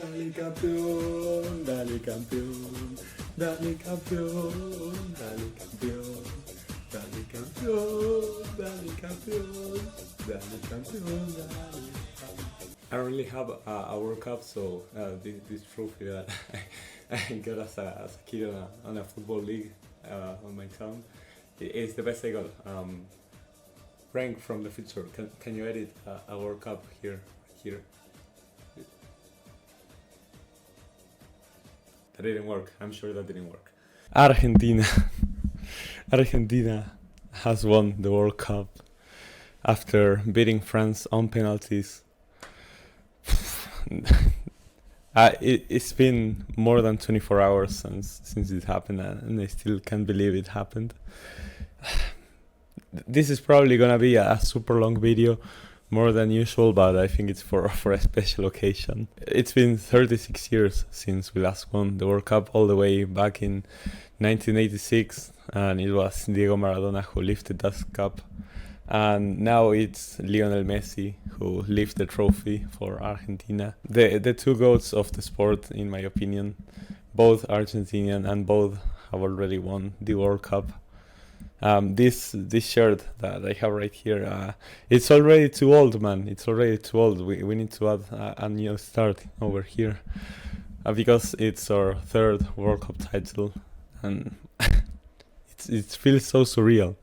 Dale campeón, dale campeón, dale campeón, dale campeón, dale campeón, dale campeón, dale campeón, dale. I don't really have a World Cup, so this trophy that I got as a kid on a football league on my town, it's the best I got. Frank from the future, can you edit a World Cup here? That didn't work. I'm sure that didn't work. Argentina. Argentina has won the World Cup after beating France on penalties. It's been more than 24 hours since it happened, and I still can't believe it happened. This is probably gonna be a super long video, more than usual, but I think it's for a special occasion. It's been 36 years since we last won the World Cup, all the way back in 1986, and it was Diego Maradona who lifted that cup. And now it's Lionel Messi who lifts the trophy for Argentina. The two goats of the sport, in my opinion, both Argentinian and both have already won the World Cup. This shirt that I have right here, it's already too old, man. It's already too old. We need to add a new start over here, because it's our third World Cup title, and it feels so surreal.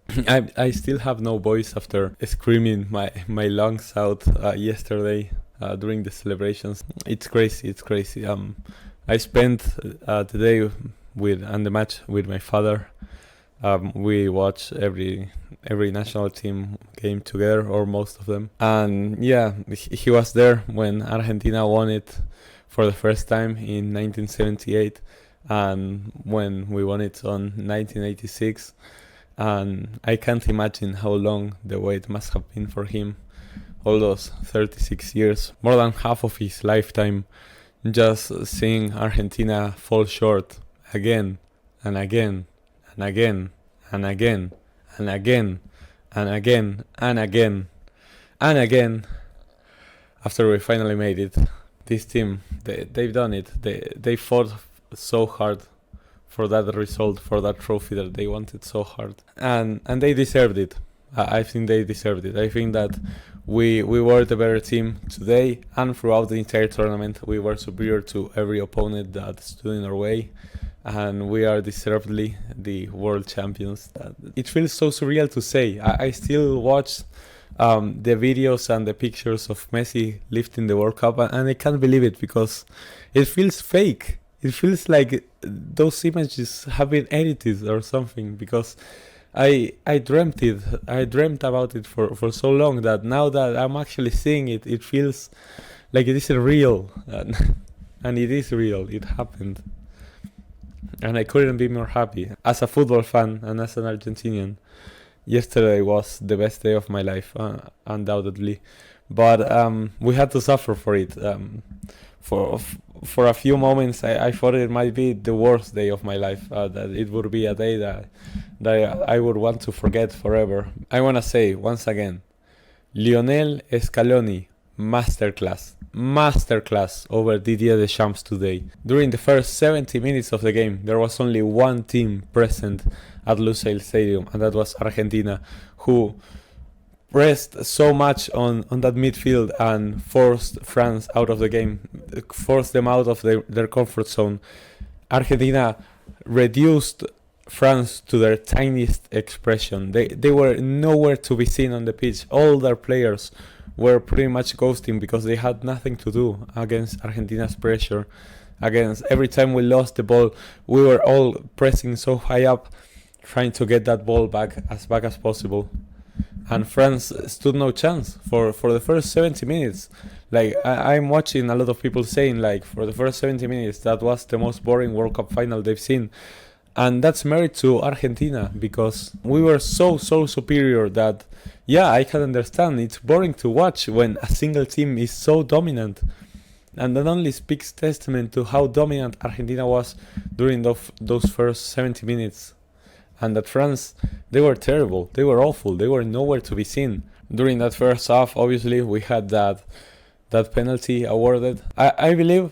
I still have no voice after screaming my lungs out yesterday during the celebrations. It's crazy. I spent the day and the match with my father. We watch every national team game together, or most of them. And yeah, he was there when Argentina won it for the first time in 1978, and when we won it on 1986. And I can't imagine how long the wait must have been for him, all those 36 years, more than half of his lifetime, just seeing Argentina fall short again and again and again and again and again and again and again and again. After we finally made it, this team, they've done it. They fought so hard for that result, for that trophy that they wanted so hard, and they deserved it. I think they deserved it. I think that we were the better team today, and throughout the entire tournament we were superior to every opponent that stood in our way, and we are deservedly the world champions. It feels so surreal to say. I still watch the videos and the pictures of Messi lifting the World Cup, and I can't believe it, because it feels fake. It feels like those images have been edited or something, because I dreamt it. I dreamt about it for so long that now that I'm actually seeing it, it feels like it isn't real. And it is real. It happened. And I couldn't be more happy. As a football fan and as an Argentinian, yesterday was the best day of my life, undoubtedly. But we had to suffer for it. For a few moments, I thought it might be the worst day of my life, that it would be a day that I would want to forget forever. I want to say, once again, Lionel Scaloni, masterclass over Didier Deschamps today. During the first 70 minutes of the game, there was only one team present at Lusail Stadium, and that was Argentina, who pressed so much on that midfield and forced France out of the game, forced them out of their comfort zone. Argentina reduced France to their tiniest expression. They were nowhere to be seen on the pitch. All their players were pretty much ghosting because they had nothing to do against Argentina's pressure. Against every time we lost the ball, we were all pressing so high up, trying to get that ball back as possible. And France stood no chance for the first 70 minutes. Like, I'm watching a lot of people saying, like, for the first 70 minutes, that was the most boring World Cup final they've seen. And that's merit to Argentina, because we were so superior that, yeah, I can understand. It's boring to watch when a single team is so dominant. And that only speaks testament to how dominant Argentina was during those first 70 minutes. And that France, they were terrible, they were awful, they were nowhere to be seen. During that first half, obviously, we had that penalty awarded. I believe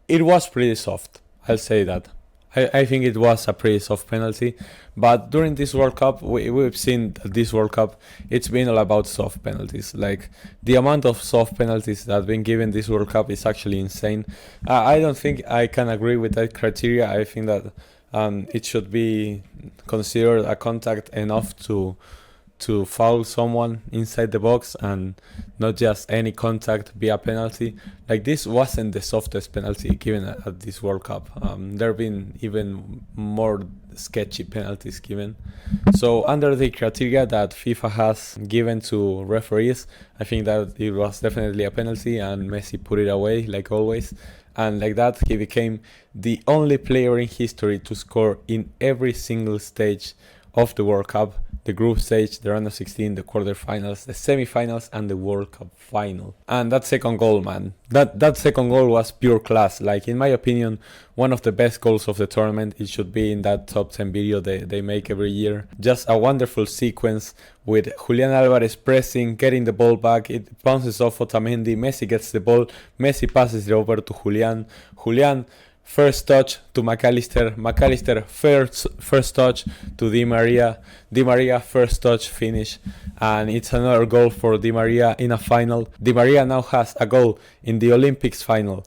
It was pretty soft. I'll say that. I think it was a pretty soft penalty, but during this World Cup, we've seen that this World Cup, it's been all about soft penalties. Like, the amount of soft penalties that have been given this World Cup is actually insane. I don't think I can agree with that criteria. I think that it should be considered a contact enough to foul someone inside the box, and not just any contact be a penalty. Like, this wasn't the softest penalty given at this World Cup. There have been even more sketchy penalties given. So under the criteria that FIFA has given to referees, I think that it was definitely a penalty, and Messi put it away like always. And like that, he became the only player in history to score in every single stage of the World Cup: the group stage, the round of 16, the quarterfinals, the semifinals, and the World Cup final. And that second goal, man, that second goal was pure class. Like, in my opinion, one of the best goals of the tournament. It should be in that top 10 video they make every year. Just a wonderful sequence with Julian Alvarez pressing, getting the ball back. It bounces off Otamendi. Messi gets the ball. Messi passes it over to Julian. Julian, first touch to McAllister. McAllister, first touch to Di Maria. Di Maria, first touch, finish. And it's another goal for Di Maria in a final. Di Maria now has a goal in the Olympics final,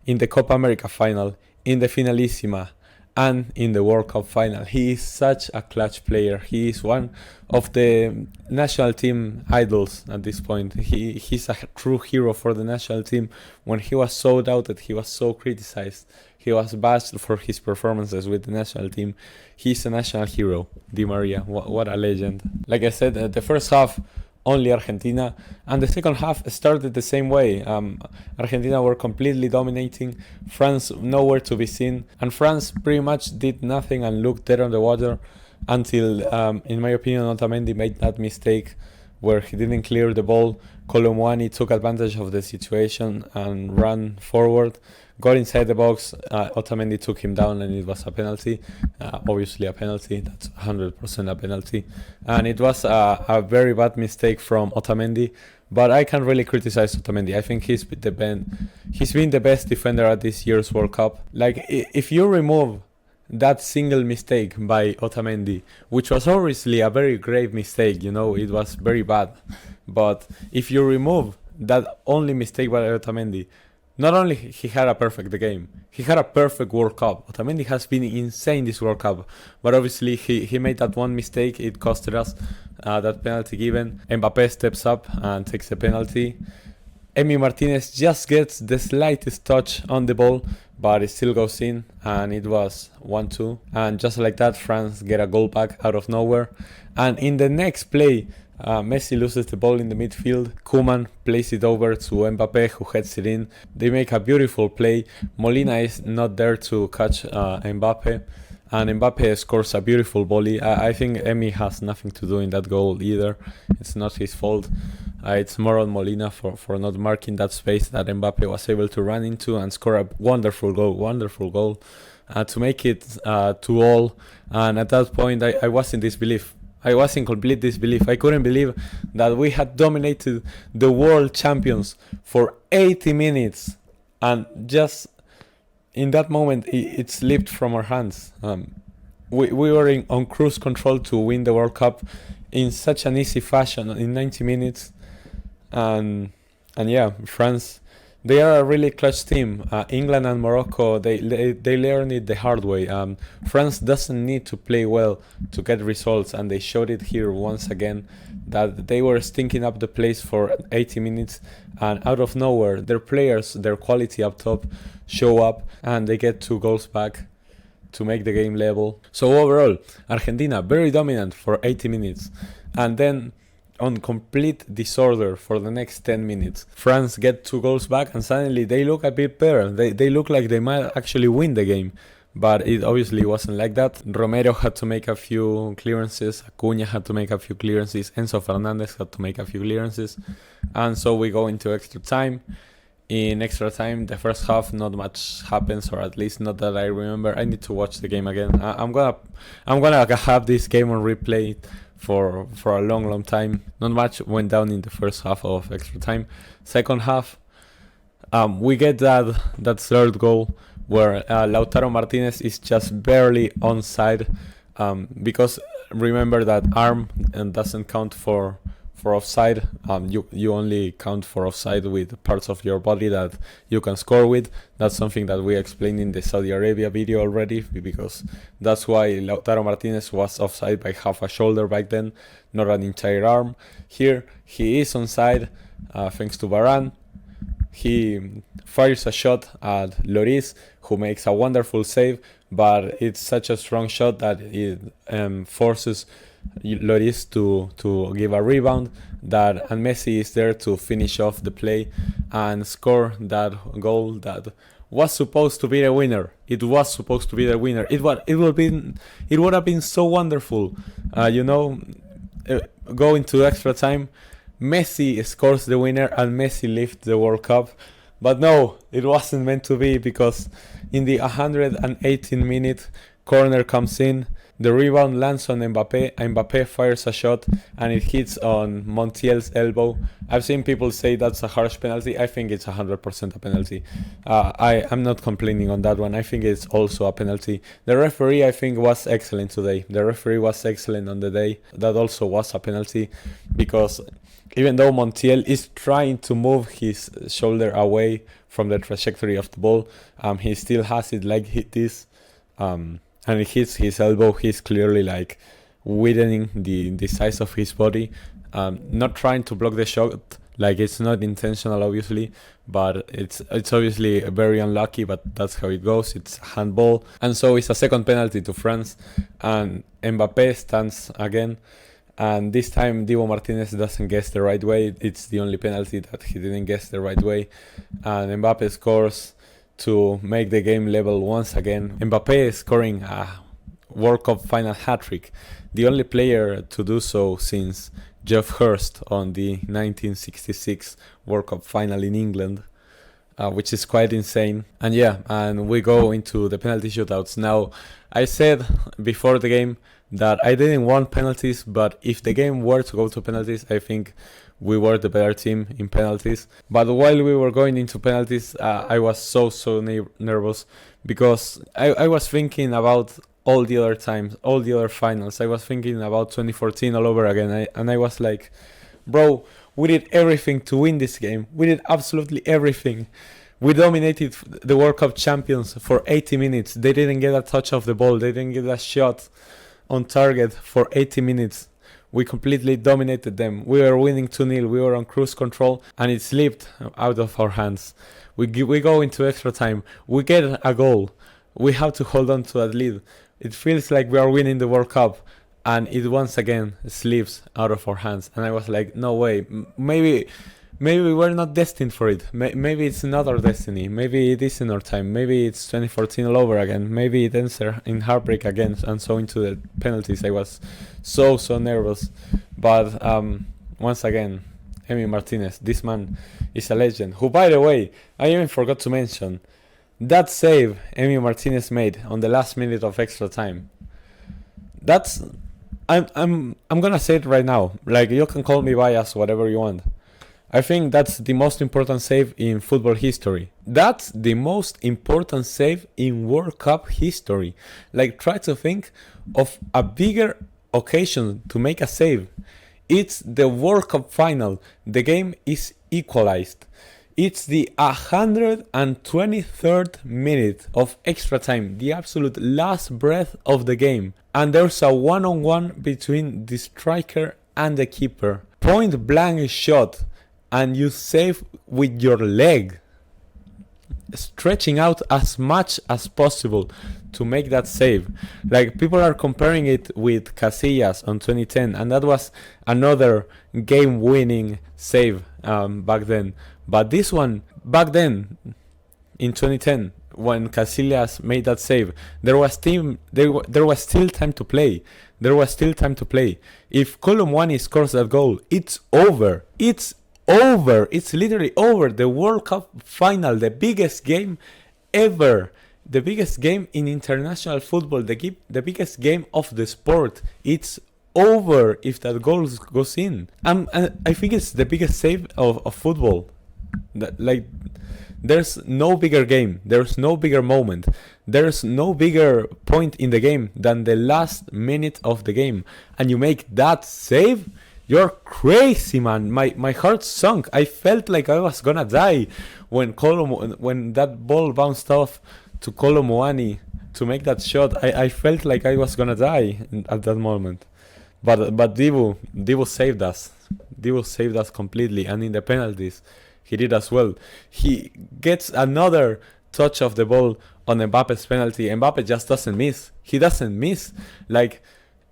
in the Copa America final, in the Finalissima, and in the World Cup final. He is such a clutch player. He is one of the national team idols at this point. He's a true hero for the national team. When he was so doubted, he was so criticized, he was bashed for his performances with the national team. He's a national hero, Di Maria. What a legend. Like I said, the first half, only Argentina, and the second half started the same way. Argentina were completely dominating, France nowhere to be seen, and France pretty much did nothing and looked dead on the water until, in my opinion, Otamendi made that mistake where he didn't clear the ball. Colomwani took advantage of the situation and ran forward, got inside the box. Otamendi took him down, and it was a penalty. Obviously a penalty, that's 100% a penalty. And it was a very bad mistake from Otamendi, but I can't really criticize Otamendi. I think he's been the best defender at this year's World Cup. Like, if you remove that single mistake by Otamendi, which was obviously a very grave mistake, you know, it was very bad. But if you remove that only mistake by Otamendi, not only he had a perfect game, he had a perfect World Cup. Otamendi has been insane this World Cup, but obviously he made that one mistake. It costed us that penalty given. Mbappe steps up and takes the penalty. Emi Martinez just gets the slightest touch on the ball, but it still goes in, and it was 1-2. And just like that, France get a goal back out of nowhere. And in the next play, Messi loses the ball in the midfield. Koeman plays it over to Mbappe, who heads it in. They make a beautiful play. Molina is not there to catch Mbappe, and Mbappe scores a beautiful volley. I think Emi has nothing to do in that goal either. It's not his fault. It's more on Molina for not marking that space that Mbappe was able to run into and score a wonderful goal to make it 2-2. And at that point, I was in disbelief. I was in complete disbelief. I couldn't believe that we had dominated the world champions for 80 minutes. And just in that moment, it slipped from our hands. We were on cruise control to win the World Cup in such an easy fashion in 90 minutes. And yeah, France, they are a really clutch team. England and Morocco, they learned it the hard way. France doesn't need to play well to get results, and they showed it here once again, that they were stinking up the place for 80 minutes, and out of nowhere, their players, their quality up top, show up, and they get 2 goals back to make the game level. So overall, Argentina very dominant for 80 minutes, and then on complete disorder for the next 10 minutes. France get 2 goals back, and suddenly they look a bit better. They look like they might actually win the game, but it obviously wasn't like that. Romero had to make a few clearances, Acuña had to make a few clearances, Enzo Fernandez had to make a few clearances, and so we go into extra time. In extra time, the first half, not much happens, or at least not that I remember. I need to watch the game again. I'm gonna have this game on replay for a long time. Not much went down in the first half of extra time. Second half, We get that third goal where Lautaro Martinez is just barely onside, because remember that arm doesn't count for offside. You only count for offside with parts of your body that you can score with. That's something that we explained in the Saudi Arabia video already, because that's why Lautaro Martinez was offside by half a shoulder back then, not an entire arm. Here he is onside, thanks to Varane. He fires a shot at Lloris, who makes a wonderful save, but it's such a strong shot that it forces Lloris to give a rebound, and Messi is there to finish off the play and score that goal that was supposed to be the winner. It was supposed to be the winner. It would have been so wonderful, going to extra time. Messi scores the winner and Messi lifts the World Cup. But no, it wasn't meant to be, because in the 118th minute, corner comes in, the rebound lands on Mbappe, Mbappe fires a shot and it hits on Montiel's elbow. I've seen people say that's a harsh penalty. I think it's 100% a penalty. I'm not complaining on that one. I think it's also a penalty. The referee, I think, was excellent today. The referee was excellent on the day. That also was a penalty, because even though Montiel is trying to move his shoulder away from the trajectory of the ball, he still has it like this, and it hits his elbow. He's clearly like widening the size of his body, not trying to block the shot. Like, it's not intentional, obviously, but it's obviously very unlucky, but that's how it goes. It's handball, and so it's a second penalty to France, and Mbappe stands again. And this time Dibu Martinez doesn't guess the right way. It's the only penalty that he didn't guess the right way. And Mbappe scores to make the game level once again. Mbappe is scoring a World Cup final hat-trick. The only player to do so since Geoff Hurst on the 1966 World Cup final in England. Which is quite insane. And yeah, and we go into the penalty shootouts. Now, I said before the game that I didn't want penalties, but if the game were to go to penalties, I think we were the better team in penalties. But while we were going into penalties, I was so nervous, because I was thinking about all the other times, all the other finals. I was thinking about 2014 all over again, and I was like, bro, we did everything to win this game. We did absolutely everything. We dominated the World Cup champions for 80 minutes. They didn't get a touch of the ball. They didn't get a shot on target for 80 minutes. We completely dominated them. We were winning 2-0. We were on cruise control, and it slipped out of our hands. We go into extra time. We get a goal. We have to hold on to that lead. It feels like we are winning the World Cup, and it once again slips out of our hands. And I was like, no way. Maybe we were not destined for it. Maybe it's not our destiny. Maybe it is in our time. Maybe it's 2014 all over again. Maybe it ends in heartbreak again. And so into the penalties, I was so nervous. But once again, Emi Martinez, this man is a legend. Who, by the way, I even forgot to mention, that save Emi Martinez made on the last minute of extra time. I'm gonna say it right now. Like, you can call me biased, whatever you want. I think that's the most important save in football history. That's the most important save in World Cup history. Like, try to think of a bigger occasion to make a save. It's the World Cup final. The game is equalized. It's the 123rd minute of extra time, the absolute last breath of the game. And there's a one-on-one between the striker and the keeper. Point blank shot, and you save with your leg, stretching out as much as possible to make that save. Like, people are comparing it with Casillas on 2010, and that was another game-winning save back then. But this one, back then, in 2010, when Casillas made that save, there was still time to play. If Colomwani scores that goal, it's over. It's literally over. The World Cup final, the biggest game ever. The biggest game in international football, the biggest game of the sport. It's over if that goal goes in. I think it's the biggest save of football. Like, there's no bigger game, there's no bigger moment, there's no bigger point in the game than the last minute of the game, and you make that save. You're crazy, man. My heart sunk. I felt like I was gonna die when when that ball bounced off to Kolomoani to make that shot. I felt like I was gonna die at that moment. But Dibu saved us. Dibu saved us completely, and in the penalties, he did as well. He gets another touch of the ball on Mbappe's penalty. Mbappe just doesn't miss. He doesn't miss. Like,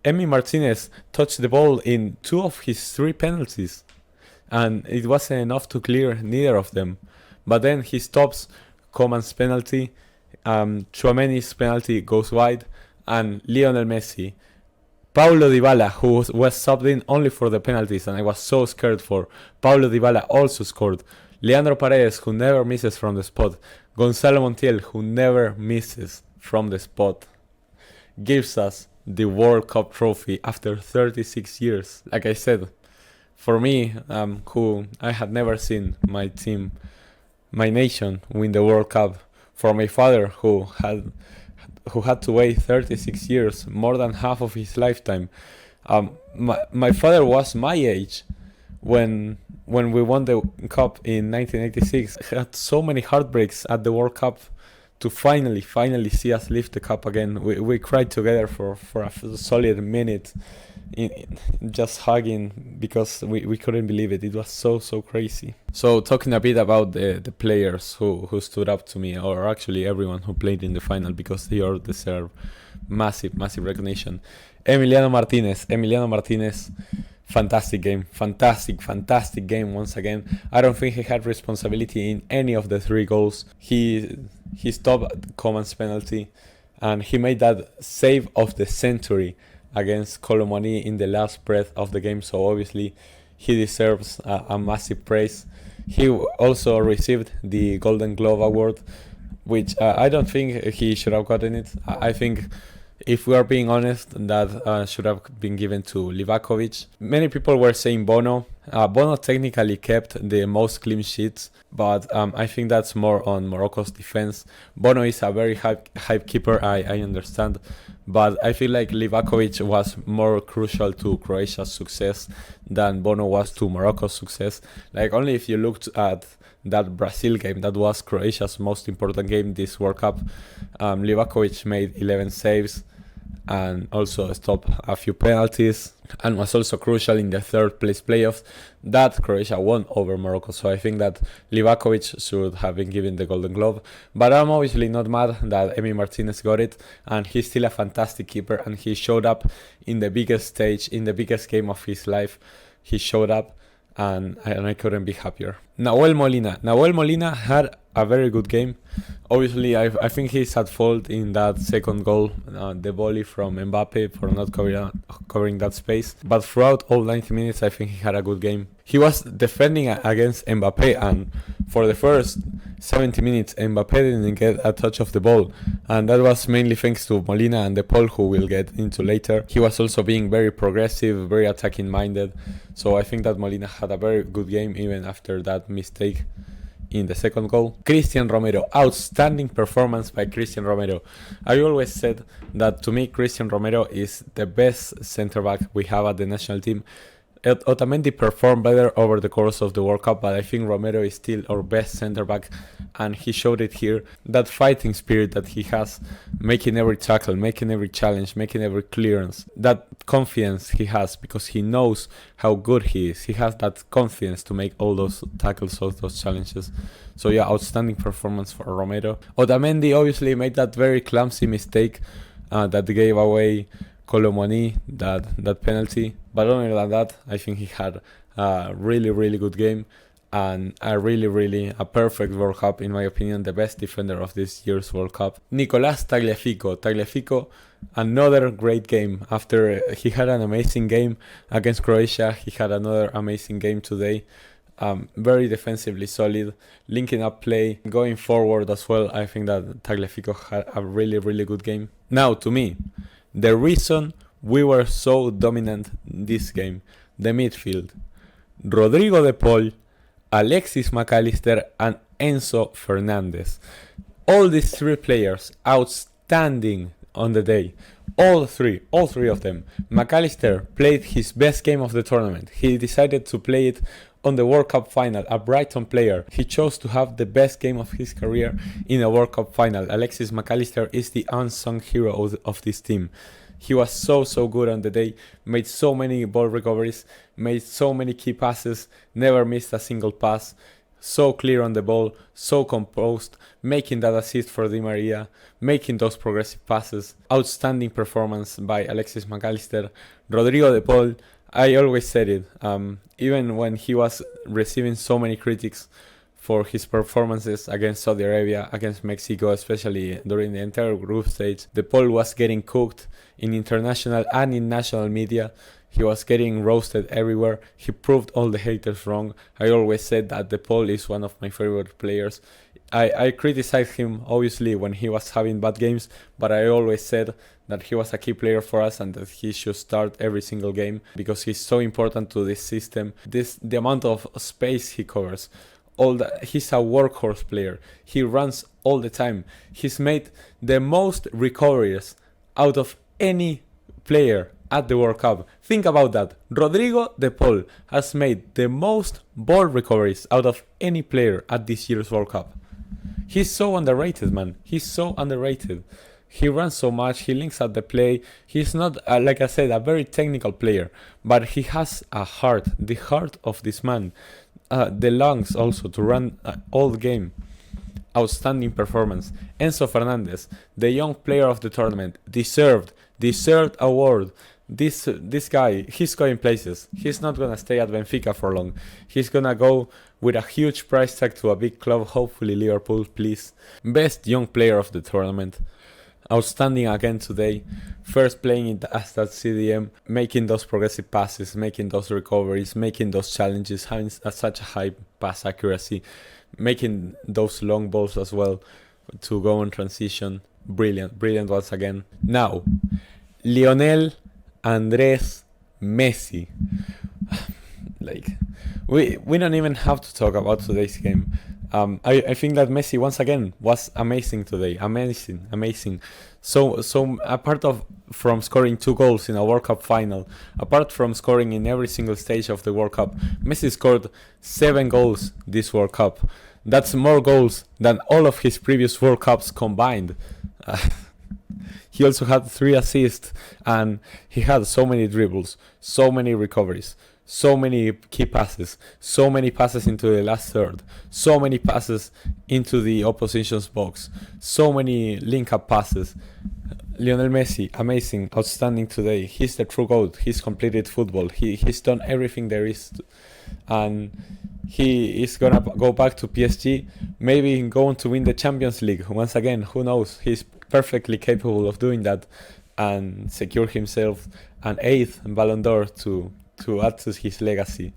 Emi Martinez touched the ball in 2 of his 3 penalties, and it wasn't enough to clear neither of them. But then he stops Coman's penalty, Tchouameni's penalty goes wide, and Lionel Messi, Paulo Dybala, who was subbed in only for the penalties, and I was so scared for, Paulo Dybala also scored. Leandro Paredes, who never misses from the spot. Gonzalo Montiel, who never misses from the spot, gives us the World Cup trophy after 36 years. Like I said, for me, who I had never seen my team, my nation, win the World Cup. For my father, who had to wait 36 years, more than half of his lifetime. My father was my age when we won the cup in 1986. He had so many heartbreaks at the World Cup. To finally see us lift the cup again. We cried together for a solid minute, just hugging, because we couldn't believe it. It was so crazy. So talking a bit about the players who stood up to me, or actually everyone who played in the final, because they all deserve massive recognition. Emiliano Martinez, fantastic game once again. I don't think he had responsibility in any of the 3 goals. He stopped Coman's penalty, and he made that save of the century against Kolomoani in the last breath of the game, so obviously he deserves a massive praise. He also received the Golden Glove Award, which I don't think he should have gotten it. I think, if we are being honest, that should have been given to Livakovic. Many people were saying Bono. Bono technically kept the most clean sheets, but I think that's more on Morocco's defense. Bono is a very hype keeper, I understand, but I feel like Livakovic was more crucial to Croatia's success than Bono was to Morocco's success. Like, only if you looked at that Brazil game, that was Croatia's most important game this World Cup, Livakovic made 11 saves and also stopped a few penalties, and was also crucial in the 3rd place playoffs that Croatia won over Morocco. So I think that Livakovic should have been given the Golden Glove, but I'm obviously not mad that Emi Martinez got it, and he's still a fantastic keeper, and he showed up in the biggest stage, in the biggest game of his life. He showed up, and I couldn't be happier. Nahuel Molina had a very good game. Obviously, I think he's at fault in that second goal, the volley from Mbappe, for not covering that space. But throughout all 90 minutes, I think he had a good game. He was defending against Mbappe, and for the first 70 minutes, Mbappe didn't get a touch of the ball, and that was mainly thanks to Molina and De Paul, who we'll get into later. He was also being very progressive, very attacking minded, so I think that Molina had a very good game even after that mistake in the second goal. Cristian Romero, outstanding performance by Cristian Romero. I always said that, to me, Cristian Romero is the best center back we have at the national team. Otamendi performed better over the course of the World Cup, but I think Romero is still our best center back, and he showed it here. That fighting spirit that he has, making every tackle, making every challenge, making every clearance, that confidence he has, because he knows how good he is. He has that confidence to make all those tackles, all those challenges. So yeah, outstanding performance for Romero. Otamendi obviously made that very clumsy mistake that gave away Kolomoani, that penalty. But other than that, I think he had a really good game, and a perfect World Cup, in my opinion, the best defender of this year's World Cup. Nicolás Tagliafico, another great game. After he had an amazing game against Croatia, he had another amazing game today. Very defensively solid, linking up play, going forward as well. I think that Tagliafico had a really good game. Now, to me, the reason we were so dominant this game, the midfield. Rodrigo De Paul Alexis McAllister, and Enzo Fernandez. All these three players outstanding on the day. All three of them. McAllister played his best game of the tournament. He decided to play it on the World Cup final, a Brighton player. He chose to have the best game of his career in a World Cup final. Alexis McAllister is the unsung hero of this team. He was so good on the day, made so many ball recoveries, made so many key passes, never missed a single pass, so clear on the ball, so composed, making that assist for Di Maria, making those progressive passes. Outstanding performance by Alexis McAllister. Rodrigo de Paul, I always said it, even when he was receiving so many critics for his performances against Saudi Arabia, against Mexico, especially during the entire group stage, De Paul was getting cooked in international and in national media. He was getting roasted everywhere. He proved all the haters wrong. I always said that De Paul is one of my favorite players. I criticized him, obviously, when he was having bad games, but I always said that he was a key player for us and that he should start every single game because he's so important to this system. The amount of space he covers. He's a workhorse player. He runs all the time. He's made the most recoveries out of any player at the World Cup. Think about that. Rodrigo de Paul has made the most ball recoveries out of any player at this year's World Cup. He's so underrated, man. He's so underrated. He runs so much, he links at the play. He's not, like I said, a very technical player, but he has a heart, the heart of this man. The lungs also to run all the game. Outstanding performance. Enzo Fernandez, the young player of the tournament, deserved award. This guy, he's going places. He's not gonna stay at Benfica for long. He's gonna go with a huge price tag to a big club, hopefully Liverpool, please. Best young player of the tournament. Outstanding again today. First playing it as that CDM, making those progressive passes, making those recoveries, making those challenges, having such a high pass accuracy, making those long balls as well to go on transition. Brilliant once again. Now, Lionel Andres Messi. Like, we don't even have to talk about today's game. I think that Messi once again was amazing today. Amazing. So apart from scoring 2 goals in a World Cup final, apart from scoring in every single stage of the World Cup, Messi scored 7 goals this World Cup. That's more goals than all of his previous World Cups combined. He also had 3 assists and he had so many dribbles, so many recoveries, so many key passes, so many passes into the last third, so many passes into the opposition's box, so many link-up passes. Lionel Messi, amazing, outstanding today. He's the true GOAT. He's completed football. He's done everything there is and he is gonna go back to PSG, maybe going to win the Champions League once again. Who knows? He's perfectly capable of doing that and secure himself an 8th Ballon d'Or to add to his legacy.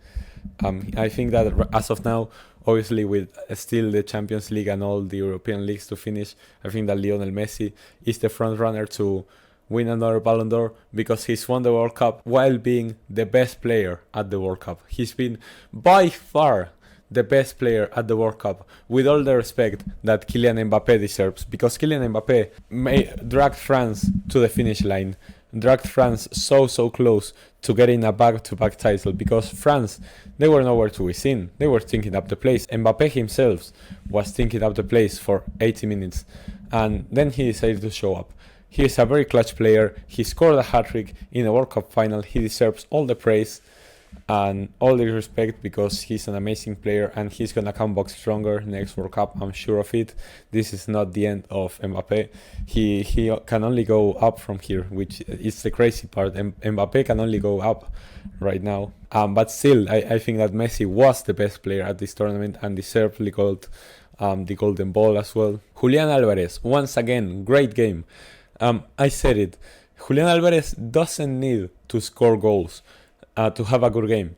I think that as of now, obviously with still the Champions League and all the European leagues to finish, I think that Lionel Messi is the front runner to win another Ballon d'Or because he's won the World Cup while being the best player at the World Cup. He's been by far the best player at the World Cup, with all the respect that Kylian Mbappe deserves, because Kylian Mbappe dragged France to the finish line, dragged France so close to getting a back-to-back title, because France, they were nowhere to be seen. They were thinking up the place. Mbappe himself was thinking up the place for 80 minutes, and then he decided to show up. He is a very clutch player. He scored a hat-trick in a World Cup final. He deserves all the praise and all the respect because he's an amazing player and he's gonna come back stronger next World Cup. I'm sure of it. This is not the end of Mbappe. He can only go up from here, which is the crazy part. Mbappe can only go up right now. But still, I think that Messi was the best player at this tournament and deserved the golden ball as well. Julian Alvarez, once again, great game. I said it. Julian Alvarez doesn't need to score goals to have a good game.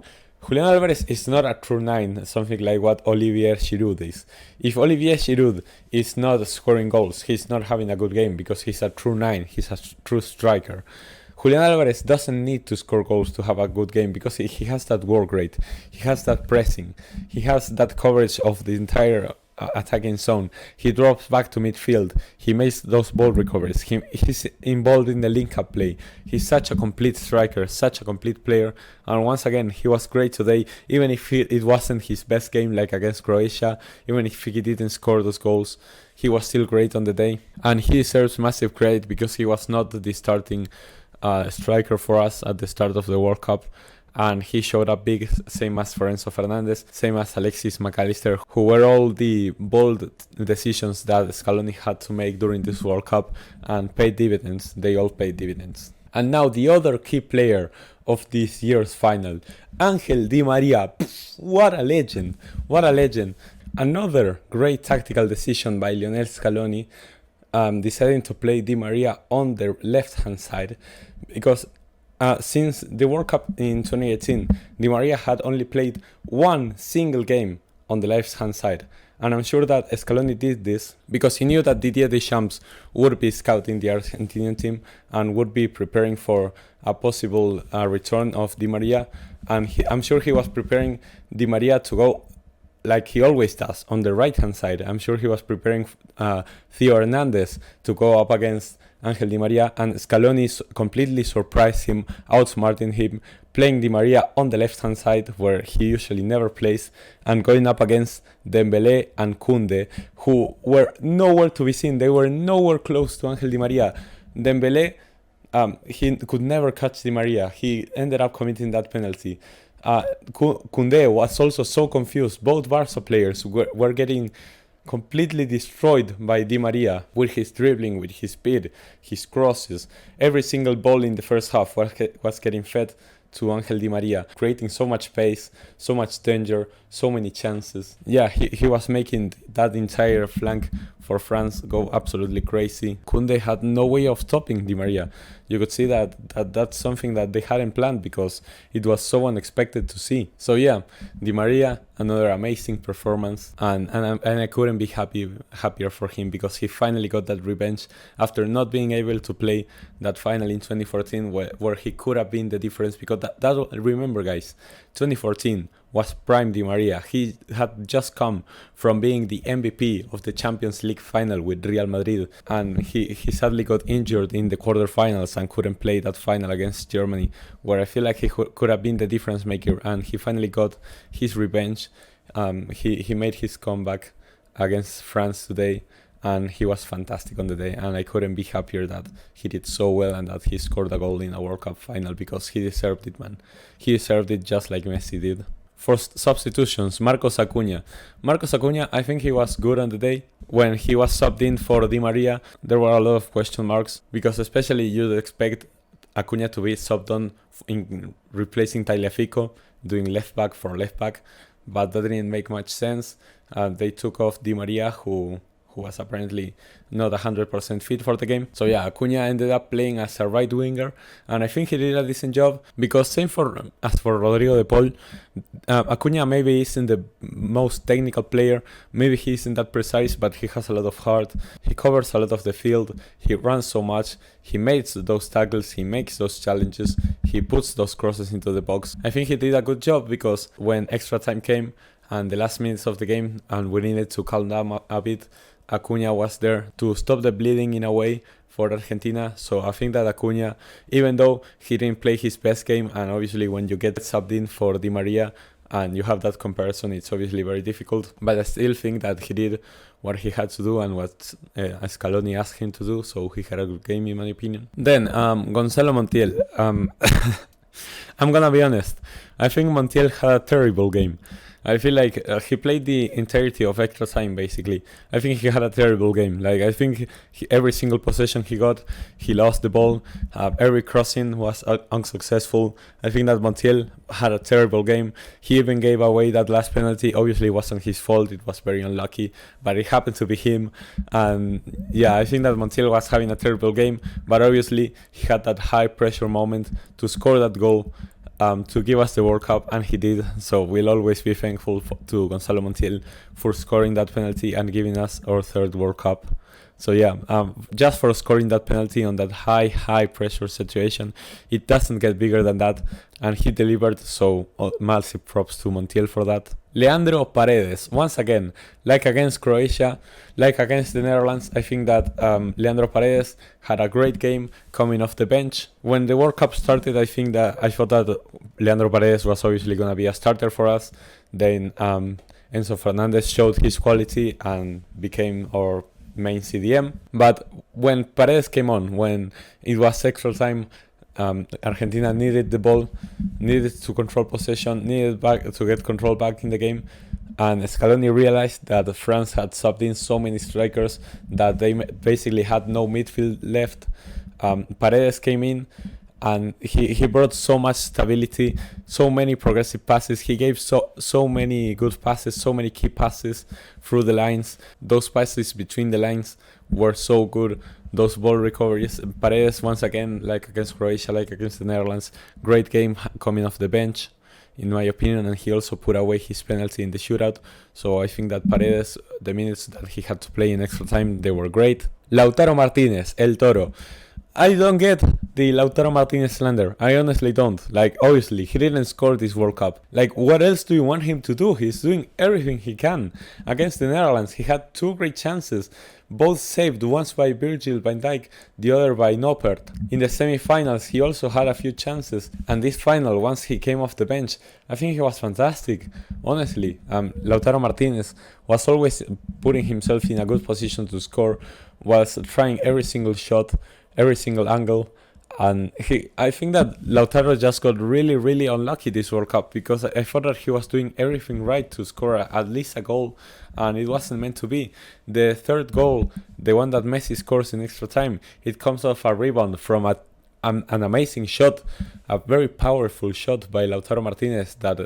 Julian Alvarez is not a true 9, something like what Olivier Giroud is. If Olivier Giroud is not scoring goals, he's not having a good game because he's a true 9, he's a true striker. Julian Alvarez doesn't need to score goals to have a good game because he has that work rate, he has that pressing, he has that coverage of the entire attacking zone. He drops back to midfield, he makes those ball recoveries, he's involved in the link-up play. He's such a complete striker, such a complete player, and once again he was great today. Even if it wasn't his best game like against Croatia, even if he didn't score those goals, he was still great on the day, and he deserves massive credit because he was not the starting striker for us at the start of the World Cup. And he showed up big, same as Enzo Fernandez, same as Alexis McAllister, who were all the bold decisions that Scaloni had to make during this World Cup and paid dividends. They all paid dividends. And now the other key player of this year's final, Angel Di Maria. What a legend, what a legend. Another great tactical decision by Lionel Scaloni, deciding to play Di Maria on the left-hand side, because since the World Cup in 2018, Di Maria had only played one single game on the left-hand side. And I'm sure that Scaloni did this because he knew that Didier Deschamps would be scouting the Argentinian team and would be preparing for a possible return of Di Maria. And I'm sure he was preparing Di Maria to go like he always does on the right-hand side. I'm sure he was preparing Theo Hernandez to go up against Angel Di Maria, and Scaloni completely surprised him, outsmarting him, playing Di Maria on the left-hand side where he usually never plays, and going up against Dembélé and Koundé, who were nowhere to be seen. They were nowhere close to Angel Di Maria. Dembélé, he could never catch Di Maria. He ended up committing that penalty. Koundé was also so confused. Both Barca players were getting completely destroyed by Di Maria with his dribbling, with his speed, his crosses. Every single ball in the first half was getting fed to Angel Di Maria, creating so much space, so much danger, so many chances. Yeah, he was making that entire flank for France go absolutely crazy. Koundé had no way of stopping Di Maria. You could see that's something that they hadn't planned because it was so unexpected to see. So yeah, Di Maria, another amazing performance, and I couldn't be happier for him because he finally got that revenge after not being able to play that final in 2014 where he could have been the difference, because that remember guys, 2014 was prime Di Maria. He had just come from being the MVP of the Champions League final with Real Madrid, and he sadly got injured in the quarterfinals and couldn't play that final against Germany, where I feel like he could have been the difference maker, and he finally got his revenge. He made his comeback against France today, and he was fantastic on the day, and I couldn't be happier that he did so well and that he scored a goal in a World Cup final, because he deserved it, man. He deserved it just like Messi did. For substitutions, Marcos Acuna. I think he was good on the day. When he was subbed in for Di Maria, there were a lot of question marks, because especially you'd expect Acuna to be subbed on in replacing Tagliafico, doing left back for left back, but that didn't make much sense. They took off Di Maria, who was apparently not 100% fit for the game. So yeah, Acuna ended up playing as a right winger, and I think he did a decent job, because same as for Rodrigo de Paul, Acuna maybe isn't the most technical player, maybe he isn't that precise, but he has a lot of heart, he covers a lot of the field, he runs so much, he makes those tackles, he makes those challenges, he puts those crosses into the box. I think he did a good job, because when extra time came and the last minutes of the game and we needed to calm down a bit, Acuna was there to stop the bleeding in a way for Argentina. So I think that Acuna, even though he didn't play his best game, and obviously when you get subbed in for Di Maria and you have that comparison, it's obviously very difficult, but I still think that he did what he had to do and what Scaloni asked him to do, so he had a good game in my opinion. Then Gonzalo Montiel. I'm gonna be honest, I think Montiel had a terrible game. I feel like he played the entirety of extra time, basically. I think he had a terrible game. Like, I think every single possession he got, he lost the ball. Every crossing was unsuccessful. I think that Montiel had a terrible game. He even gave away that last penalty. Obviously, it wasn't his fault. It was very unlucky, but it happened to be him. And yeah, I think that Montiel was having a terrible game, but obviously he had that high pressure moment to score that goal, to give us the World Cup, and he did. So we'll always be thankful to Gonzalo Montiel for scoring that penalty and giving us our third World Cup. So yeah, just for scoring that penalty on that high pressure situation, it doesn't get bigger than that, and he delivered. So massive props to Montiel for that. Leandro Paredes, once again, like against Croatia, like against the Netherlands, I think that Leandro Paredes had a great game coming off the bench. When the World Cup started, I thought that Leandro Paredes was obviously going to be a starter for us. Then Enzo Fernandez showed his quality and became our main CDM. But when Paredes came on, when it was extra time, Argentina needed the ball, needed to control possession, needed to get control back in the game, and Scaloni realized that France had subbed in so many strikers that they basically had no midfield left. Paredes came in, and he brought so much stability, so many progressive passes. He gave so many good passes, so many key passes through the lines. Those passes between the lines were so good. Those ball recoveries. Paredes, once again, like against Croatia, like against the Netherlands, great game coming off the bench, in my opinion, and he also put away his penalty in the shootout. So I think that Paredes, the minutes that he had to play in extra time, they were great. Lautaro Martinez, El Toro. I don't get the Lautaro Martinez slander. I honestly don't. Like, obviously, he didn't score this World Cup. Like, what else do you want him to do? He's doing everything he can. Against the Netherlands, he had 2 great chances, both saved, once by Virgil van Dijk, the other by Noppert. In the semi-finals, he also had a few chances. And this final, once he came off the bench, I think he was fantastic. Honestly, Lautaro Martinez was always putting himself in a good position to score, was trying every single shot, every single angle, and I think that Lautaro just got really unlucky this World Cup, because I thought that he was doing everything right to score at least a goal, and it wasn't meant to be. The third goal, the one that Messi scores in extra time, it comes off a rebound from an amazing shot, a very powerful shot by Lautaro Martinez that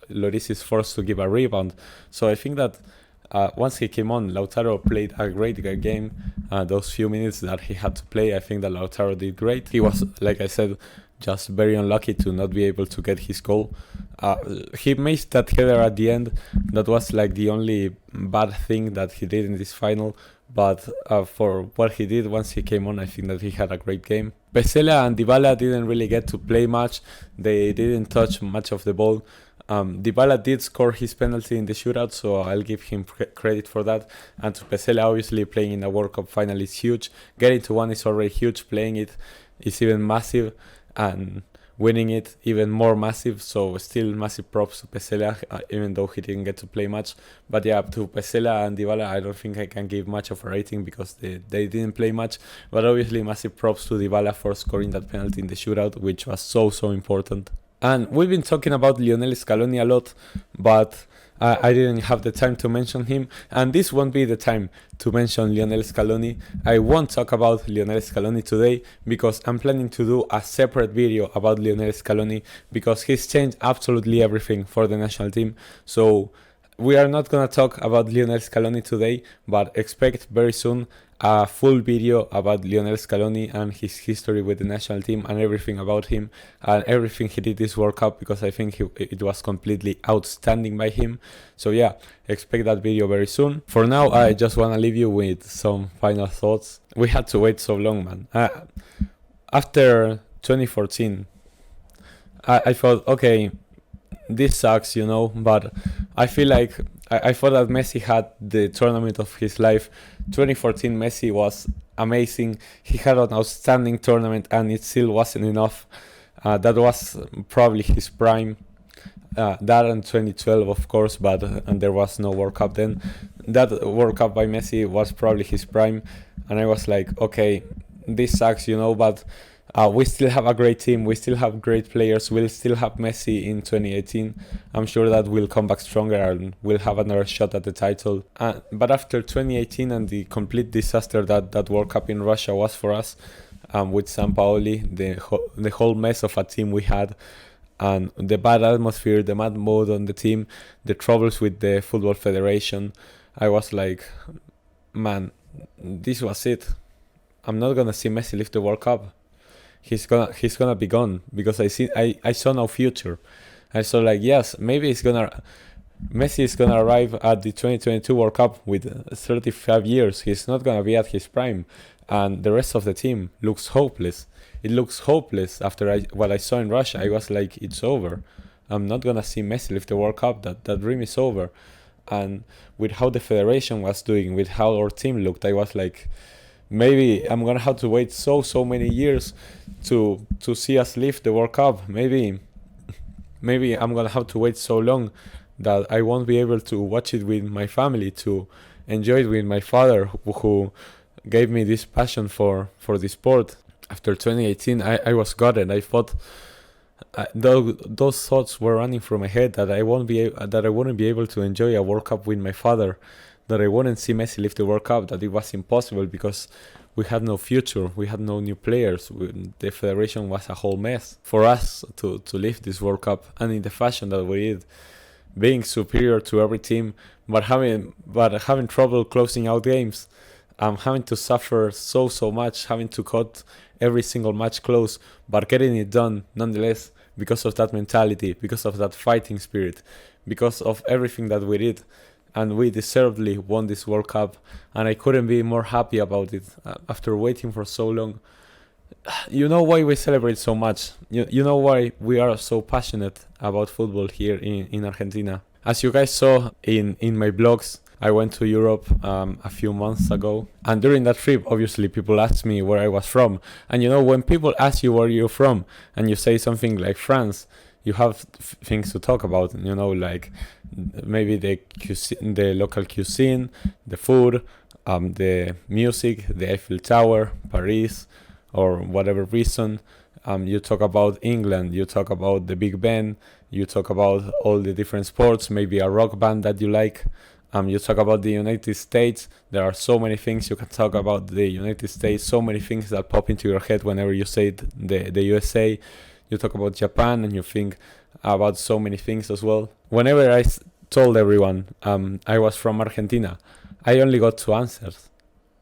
Lloris is forced to give a rebound. So I think that once he came on, Lautaro played a great game. Those few minutes that he had to play, I think that Lautaro did great. He was, like I said, just very unlucky to not be able to get his goal. He missed that header at the end. That was like the only bad thing that he did in this final. But for what he did once he came on, I think that he had a great game. Pesela and Dybala didn't really get to play much. They didn't touch much of the ball. Dybala did score his penalty in the shootout, so I'll give him credit for that. And to Pesela, obviously playing in a World Cup final is huge. Getting to one is already huge. Playing it is even massive, and winning it even more massive. So still massive props to Pesela, even though he didn't get to play much. But yeah, to Pesela and Dybala, I don't think I can give much of a rating because they didn't play much. But obviously massive props to Dybala for scoring that penalty in the shootout, which was so important. And we've been talking about Lionel Scaloni a lot, but I didn't have the time to mention him, and this won't be the time to mention Lionel Scaloni. I won't talk about Lionel Scaloni today because I'm planning to do a separate video about Lionel Scaloni, because he's changed absolutely everything for the national team. So we are not gonna talk about Lionel Scaloni today, but expect very soon a full video about Lionel Scaloni and his history with the national team and everything about him and everything he did this World Cup, because I think it was completely outstanding by him. So yeah, expect that video very soon. For now, I just want to leave you with some final thoughts. We had to wait so long, man. After 2014, I thought, okay, this sucks, you know, but I feel like I thought that Messi had the tournament of his life. 2014 Messi was amazing. He had an outstanding tournament, and it still wasn't enough. That was probably his prime. That and 2012, of course, but and there was no World Cup then. That World Cup by Messi was probably his prime, and I was like, okay, this sucks, you know, but we still have a great team. We still have great players. We'll still have Messi in 2018. I'm sure that we'll come back stronger and we'll have another shot at the title. But after 2018 and the complete disaster that World Cup in Russia was for us, with Sampaoli, the whole mess of a team we had, and the bad atmosphere, the mad mode on the team, the troubles with the Football Federation, I was like, man, this was it. I'm not gonna see Messi lift the World Cup. He's gonna be gone, because I saw no future. I saw like, yes, maybe he's gonna Messi is gonna arrive at the 2022 World Cup with 35 years. He's not gonna be at his prime, and the rest of the team looks hopeless. It looks hopeless after what I saw in Russia. I was like, it's over. I'm not gonna see Messi lift the World Cup. That dream is over. And with how the federation was doing, with how our team looked, I was like, maybe I'm gonna have to wait so many years to see us lift the World Cup. Maybe I'm gonna have to wait so long that I won't be able to watch it with my family, to enjoy it with my father, who gave me this passion for the sport. After 2018, I was gutted. I thought those thoughts were running through my head, that I wouldn't be able to enjoy a World Cup with my father, that I wouldn't see Messi lift the World Cup, that it was impossible because we had no future, we had no new players, the federation was a whole mess. For us to lift this World Cup, and in the fashion that we did, being superior to every team, but having trouble closing out games, having to suffer so much, having to cut every single match close, but getting it done nonetheless, because of that mentality, because of that fighting spirit, because of everything that we did. And we deservedly won this World Cup, and I couldn't be more happy about it after waiting for so long. You know why we celebrate so much. You know why we are so passionate about football here in Argentina. As you guys saw in my blogs, I went to Europe a few months ago, and during that trip, obviously, people asked me where I was from. And you know, when people ask you where you're from, and you say something like France, you have things to talk about, you know, like maybe the local cuisine, the food, the music, the Eiffel Tower, Paris, or whatever reason. You talk about England, you talk about the Big Ben, you talk about all the different sports, maybe a rock band that you like. You talk about the United States. There are so many things you can talk about the United States, so many things that pop into your head whenever you say the USA. You talk about Japan and you think about so many things as well. Whenever I told everyone I was from Argentina, I only got two answers: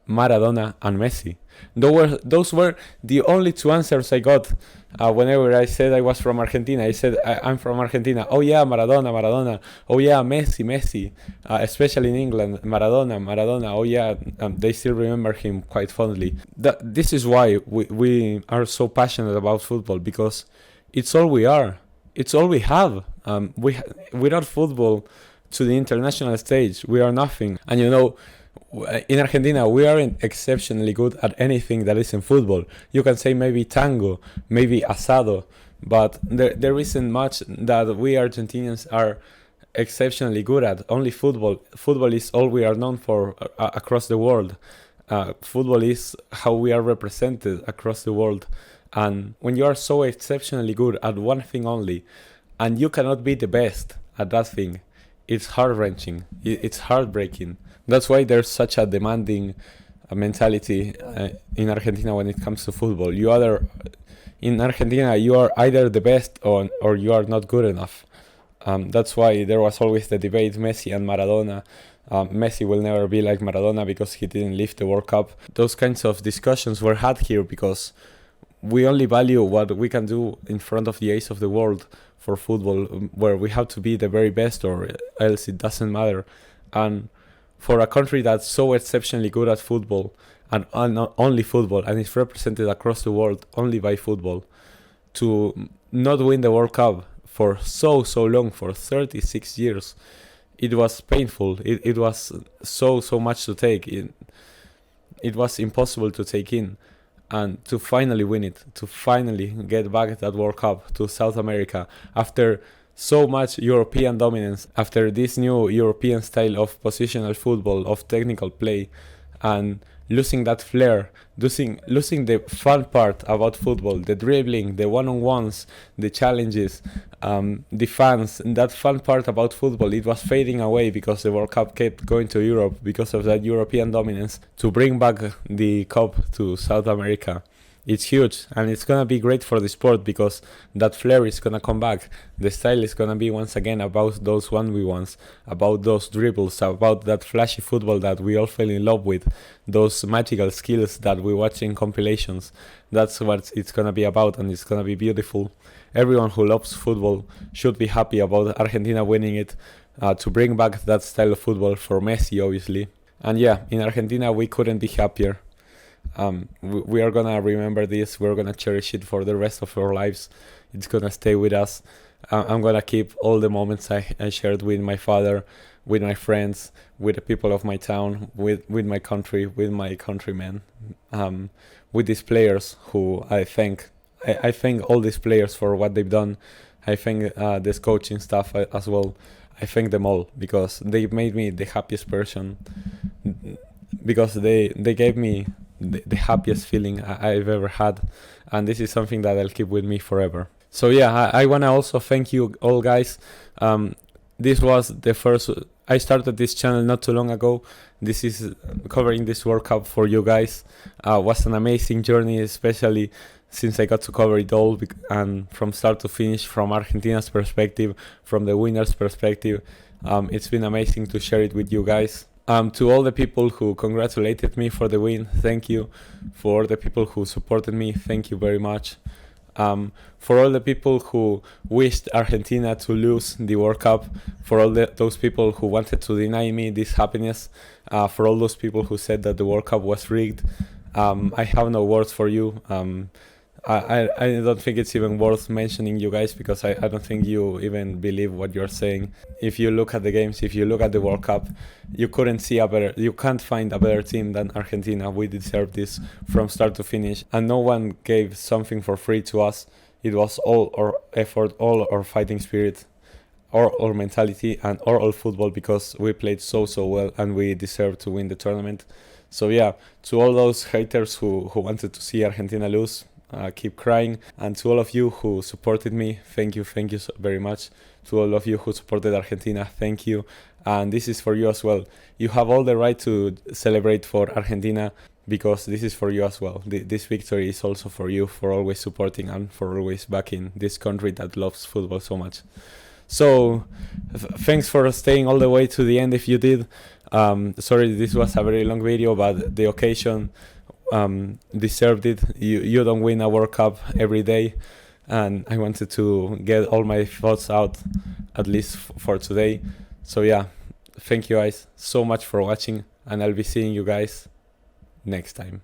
Maradona and Messi. Those were the only two answers I got. Whenever I said I was from Argentina, I said I'm from Argentina. Oh yeah, Maradona. Oh yeah, Messi. Especially in England, Maradona. Oh yeah, they still remember him quite fondly. This is why we are so passionate about football, because it's all we are. It's all we have. Without football to the international stage, we are nothing. And you know, in Argentina, we aren't exceptionally good at anything that isn't football. You can say maybe tango, maybe asado, but there isn't much that we Argentinians are exceptionally good at. Only football. Football is all we are known for across the world. Football is how we are represented across the world. And when you are so exceptionally good at one thing only, and you cannot be the best at that thing, it's heart-wrenching. It's heartbreaking. That's why there's such a demanding mentality in Argentina when it comes to football. In Argentina, you are either the best or you are not good enough. That's why there was always the debate, Messi and Maradona. Messi will never be like Maradona because he didn't lift the World Cup. Those kinds of discussions were had here because we only value what we can do in front of the eyes of the world for football, where we have to be the very best or else it doesn't matter. And for a country that's so exceptionally good at football and not only football, and is represented across the world only by football, to not win the World Cup for so long, for 36 years, it was painful. It was so much to take in. It was impossible to take in. And to finally win it, to finally get back that World Cup to South America after so much European dominance, after this new European style of positional football, of technical play, and losing that flair, losing the fun part about football, the dribbling, the one-on-ones, the challenges, the fans, that fun part about football, it was fading away because the World Cup kept going to Europe because of that European dominance. To bring back the cup to South America, it's huge, and it's gonna be great for the sport because that flair is gonna come back. The style is gonna be once again about those 1v1s, about those dribbles, about that flashy football that we all fell in love with, those magical skills that we watch in compilations. That's what it's gonna be about, and it's gonna be beautiful. Everyone who loves football should be happy about Argentina winning it, to bring back that style of football for Messi, obviously. And yeah, in Argentina we couldn't be happier. We are gonna remember this. We're gonna cherish it for the rest of our lives. It's gonna stay with us. I'm gonna keep all the moments I shared with my father, with my friends, with the people of my town, with my country, with my countrymen, with these players who I thank. I thank all these players for what they've done. I thank this coaching staff as well. I thank them all because they made me the happiest person, because they gave me the happiest feeling I've ever had, and this is something that I'll keep with me forever. So yeah, I want to also thank you all, guys. This was the first. I started this channel not too long ago. This is covering this World Cup for you guys. Was an amazing journey, especially since I got to cover it all, and from start to finish, from Argentina's perspective, from the winner's perspective. It's been amazing to share it with you guys. To all the people who congratulated me for the win, thank you. For the people who supported me, thank you very much. For all the people who wished Argentina to lose the World Cup, for all those people who wanted to deny me this happiness, for all those people who said that the World Cup was rigged, I have no words for you. I don't think it's even worth mentioning, you guys, because I don't think you even believe what you're saying. If you look at the games, if you look at the World Cup, you can't find a better team than Argentina. We deserve this from start to finish, and no one gave something for free to us. It was all our effort, all our fighting spirit, our mentality, and our football, because we played so well and we deserve to win the tournament. So yeah, to all those haters who wanted to see Argentina lose, keep crying. And to all of you who supported me, thank you so very much. To all of you who supported Argentina, thank you. And this is for you as well. You have all the right to celebrate for Argentina, because this is for you as well. This victory is also for you, for always supporting and for always backing this country that loves football so much. So thanks for staying all the way to the end if you did. Sorry, this was a very long video, but the occasion deserved it. You don't win a World Cup every day, and I wanted to get all my thoughts out, at least for today. So yeah, thank you guys so much for watching, and I'll be seeing you guys next time.